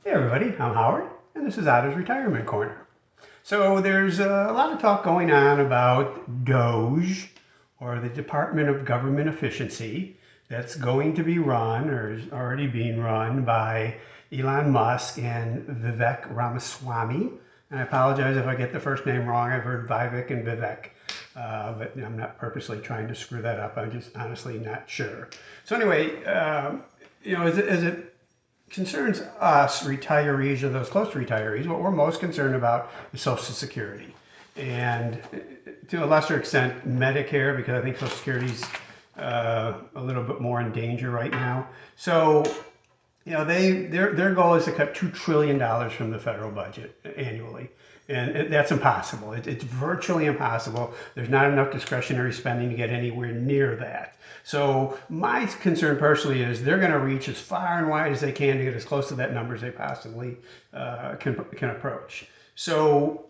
Hey everybody, I'm Howard, and this is Otto's Retirement Corner. So there's a lot of talk going on about DOGE, or the Department of Government Efficiency, that's going to be run, or is already being run, by Elon Musk and Vivek Ramaswamy. And I apologize if I get the first name wrong. I've heard Vivek and Vivek, but I'm not purposely trying to screw that up. I'm just honestly not sure. So anyway, as it concerns us retirees or those close to retirees, what we're most concerned about is Social Security. And to a lesser extent, Medicare, because I think Social Security's a little bit more in danger right now. So, their goal is to cut $2 trillion from the federal budget annually. And that's impossible. It's virtually impossible. There's not enough discretionary spending to get anywhere near that. So my concern personally is they're going to reach as far and wide as they can to get as close to that number as they possibly can approach. So,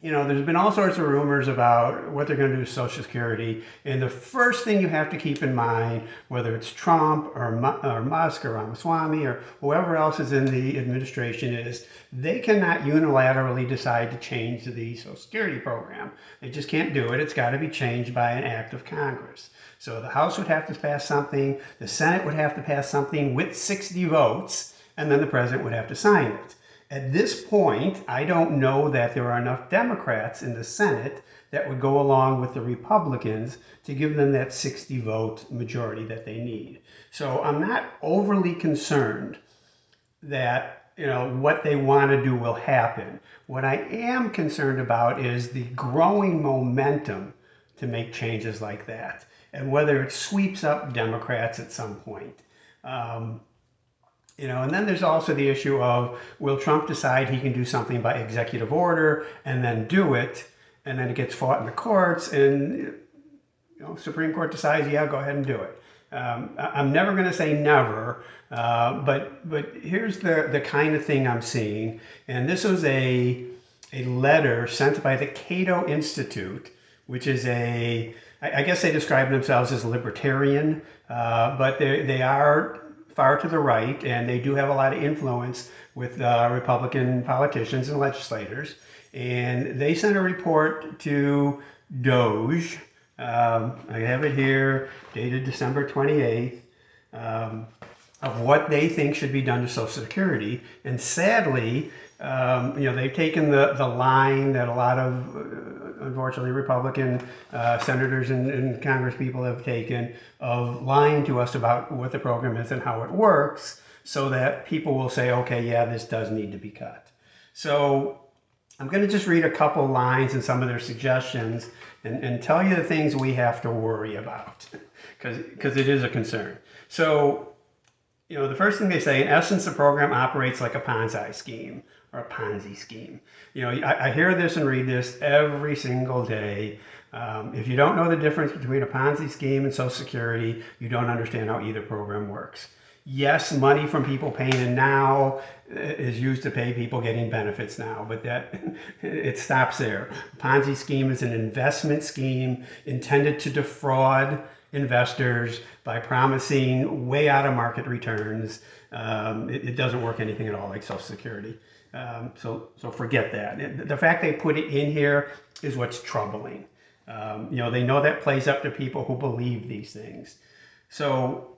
there's been all sorts of rumors about what they're going to do with Social Security. And the first thing you have to keep in mind, whether it's Trump or Musk or Ramaswamy or whoever else is in the administration, is they cannot unilaterally decide to change the Social Security program. They just can't do it. It's got to be changed by an act of Congress. So the House would have to pass something, the Senate would have to pass something with 60 votes, and then the president would have to sign it. At this point, I don't know that there are enough Democrats in the Senate that would go along with the Republicans to give them that 60-vote majority that they need. So I'm not overly concerned that what they want to do will happen. What I am concerned about is the growing momentum to make changes like that, and whether it sweeps up Democrats at some point. And then there's also the issue of, will Trump decide he can do something by executive order and then do it, and then it gets fought in the courts, and Supreme Court decides, yeah, go ahead and do it. I'm never going to say never, but here's the kind of thing I'm seeing, and this was a letter sent by the CATO Institute, which is I guess they describe themselves as libertarian, but they are far to the right, and they do have a lot of influence with Republican politicians and legislators. And they sent a report to DOGE. I have it here, dated December 28th, of what they think should be done to Social Security. And sadly, they've taken the line that a lot of, unfortunately, Republican senators and Congress people have taken of lying to us about what the program is and how it works, so that people will say, okay, yeah, this does need to be cut. So I'm going to just read a couple lines and some of their suggestions and tell you the things we have to worry about, because it is a concern. So, the first thing they say, in essence, the program operates like a Ponzi scheme, or a Ponzi scheme. I hear this and read this every single day. If you don't know the difference between a Ponzi scheme and Social Security, you don't understand how either program works. Yes, money from people paying in now is used to pay people getting benefits now, but it stops there. Ponzi scheme is an investment scheme intended to defraud investors by promising way out of market returns. It doesn't work anything at all like Social Security. So forget that. The fact they put it in here is what's troubling. They know that plays up to people who believe these things. So,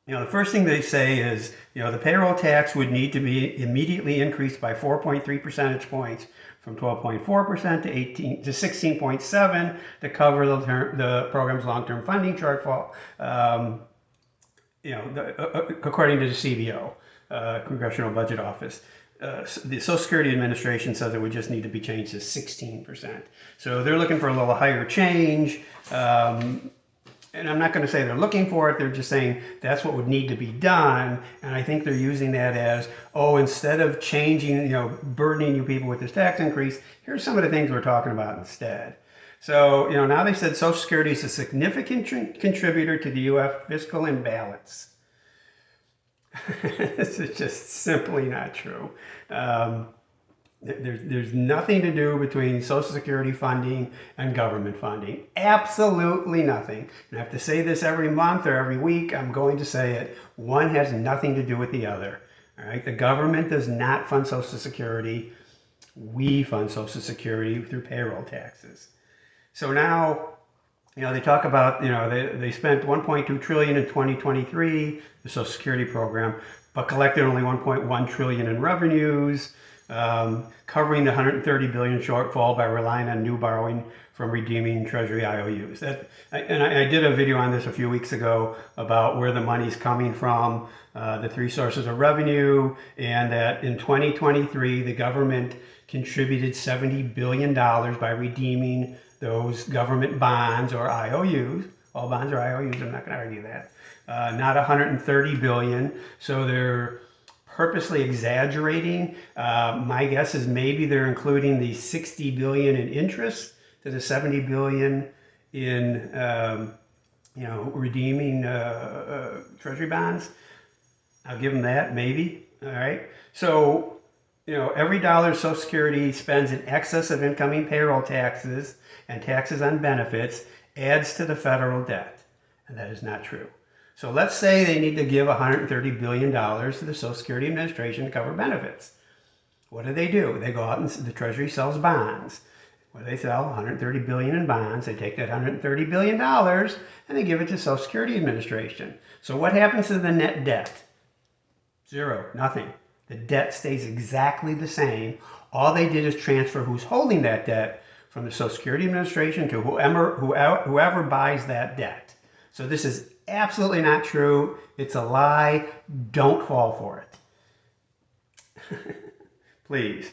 the first thing they say is, the payroll tax would need to be immediately increased by 4.3 percentage points from 12.4% to 16.7% to cover the program's long-term funding shortfall, according to the CBO, Congressional Budget Office. The Social Security Administration says it would just need to be changed to 16%. So they're looking for a little higher change. And I'm not going to say they're looking for it. They're just saying that's what would need to be done. And I think they're using that as, instead of changing, burdening you people with this tax increase, here's some of the things we're talking about instead. So, now they said Social Security is a significant contributor to the U.S. fiscal imbalance. This is just simply not true. There's nothing to do between Social Security funding and government funding. Absolutely nothing. And I have to say this every month or every week. I'm going to say it. One has nothing to do with the other. All right, the government does not fund Social Security. We fund Social Security through payroll taxes. So now, they talk about, they spent 1.2 trillion in 2023, the Social Security program, but collected only 1.1 trillion in revenues, covering the 130 billion shortfall by relying on new borrowing from redeeming Treasury IOUs. I did a video on this a few weeks ago about where the money's coming from, the three sources of revenue, and that in 2023, the government contributed $70 billion by redeeming those government bonds or IOUs. All bonds are IOUs, I'm not going to argue that. Not 130 billion, so they're purposely exaggerating. My guess is maybe they're including the 60 billion in interest to the 70 billion in redeeming treasury bonds. I'll give them that, maybe. All right. So, every dollar Social Security spends in excess of incoming payroll taxes and taxes on benefits adds to the federal debt. And that is not true. So let's say they need to give $130 billion to the Social Security Administration to cover benefits. What do? They go out and the Treasury sells bonds. What do they sell? $130 billion in bonds. They take that $130 billion and they give it to Social Security Administration. So what happens to the net debt? Zero, nothing. The debt stays exactly the same. All they did is transfer who's holding that debt from the Social Security Administration to whoever buys that debt. So this is absolutely not true. It's a lie. Don't fall for it. Please.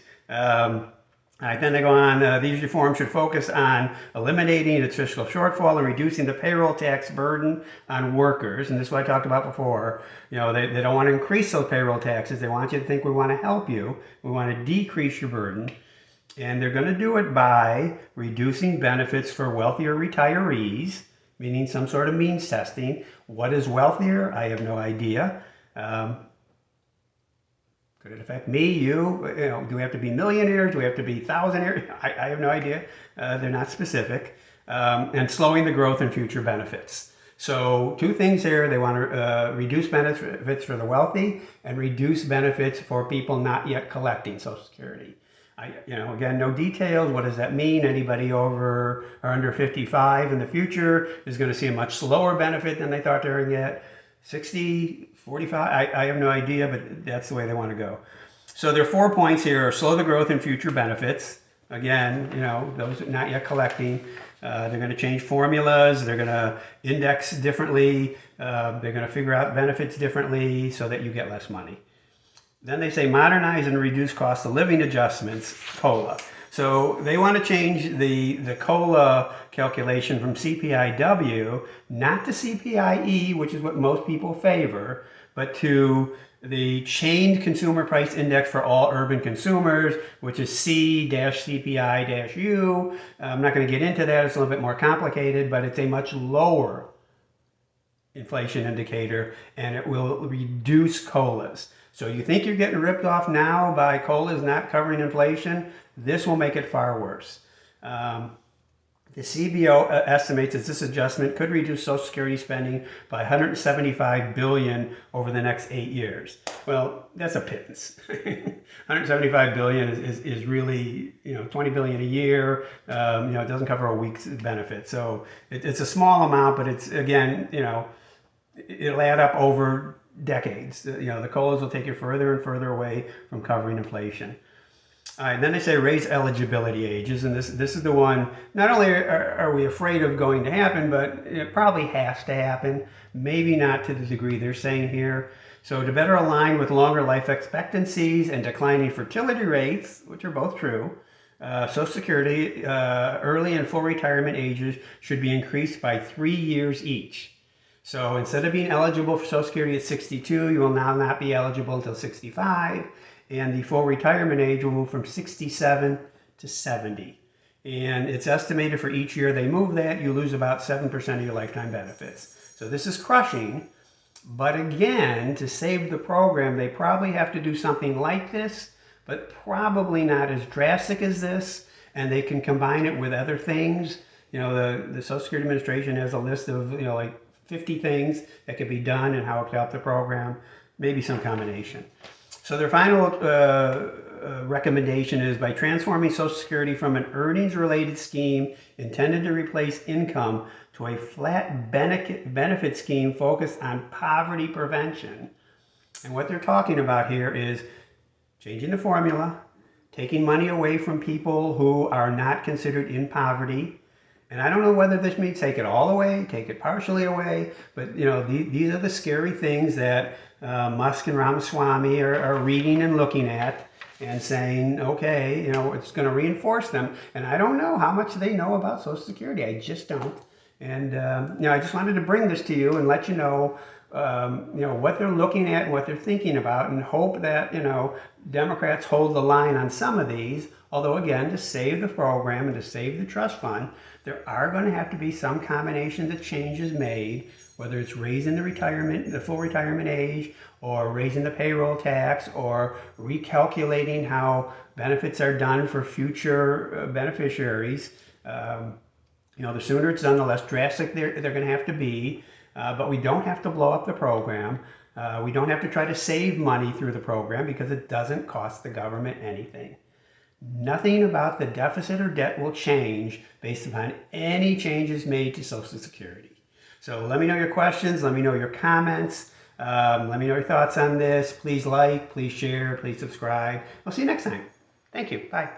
All right, then they go on, these reforms should focus on eliminating its fiscal shortfall and reducing the payroll tax burden on workers. And this is what I talked about before. They don't want to increase those payroll taxes. They want you to think we want to help you. We want to decrease your burden. And they're going to do it by reducing benefits for wealthier retirees, meaning some sort of means testing. What is wealthier? I have no idea. Could it affect me, you? Do we have to be millionaires? Do we have to be thousandaires? I have no idea. They're not specific. And slowing the growth in future benefits. So two things here. They want to reduce benefits for the wealthy and reduce benefits for people not yet collecting Social Security. Again, no details. What does that mean? Anybody over or under 55 in the future is going to see a much slower benefit than they thought they were going to get. 60, 45, I have no idea, but that's the way they want to go. So their 4 points here are slow the growth in future benefits. Again, those not yet collecting. They're going to change formulas. They're going to index differently. They're going to figure out benefits differently so that you get less money. Then they say modernize and reduce cost of living adjustments, COLA. So they want to change the COLA calculation from CPIW, not to CPIE, which is what most people favor, but to the chained consumer price index for all urban consumers, which is C-CPI-U. I'm not going to get into that. It's a little bit more complicated, but it's a much lower inflation indicator, and it will reduce COLAs. So you think you're getting ripped off now by COLAs not covering inflation? This will make it far worse. The CBO estimates that this adjustment could reduce Social Security spending by $175 billion over the next 8 years. Well, that's a pittance. $175 billion is really, $20 billion a year. It doesn't cover a week's benefit. So it's a small amount, but it's, again, it'll add up over decades. The COLAs will take you further and further away from covering inflation. All right, then they say raise eligibility ages, and this is the one, not only are we afraid of going to happen, but it probably has to happen, maybe not to the degree they're saying here. So to better align with longer life expectancies and declining fertility rates, which are both true, Social Security early and full retirement ages should be increased by 3 years each. So instead of being eligible for Social Security at 62, you will now not be eligible until 65. And the full retirement age will move from 67 to 70. And it's estimated for each year they move that, you lose about 7% of your lifetime benefits. So this is crushing. But again, to save the program, they probably have to do something like this, but probably not as drastic as this. And they can combine it with other things. The Social Security Administration has a list of, like 50 things that could be done and how it could help the program. Maybe some combination. So their final recommendation is by transforming Social Security from an earnings-related scheme intended to replace income to a flat benefit scheme focused on poverty prevention. And what they're talking about here is changing the formula, taking money away from people who are not considered in poverty. And I don't know whether this means take it all away, take it partially away, but these are the scary things that Musk and Ramaswamy are reading and looking at and saying, okay, it's going to reinforce them. And I don't know how much they know about Social Security. I just don't. And I just wanted to bring this to you and let you know, what they're looking at and what they're thinking about, and hope that Democrats hold the line on some of these. Although again, to save the program and to save the trust fund, there are going to have to be some combinations of changes made, whether it's raising the full retirement age, or raising the payroll tax, or recalculating how benefits are done for future beneficiaries. The sooner it's done, the less drastic they're going to have to be. But we don't have to blow up the program. We don't have to try to save money through the program because it doesn't cost the government anything. Nothing about the deficit or debt will change based upon any changes made to Social Security. So let me know your questions. Let me know your comments. Let me know your thoughts on this. Please like, please share, please subscribe. I'll see you next time. Thank you. Bye.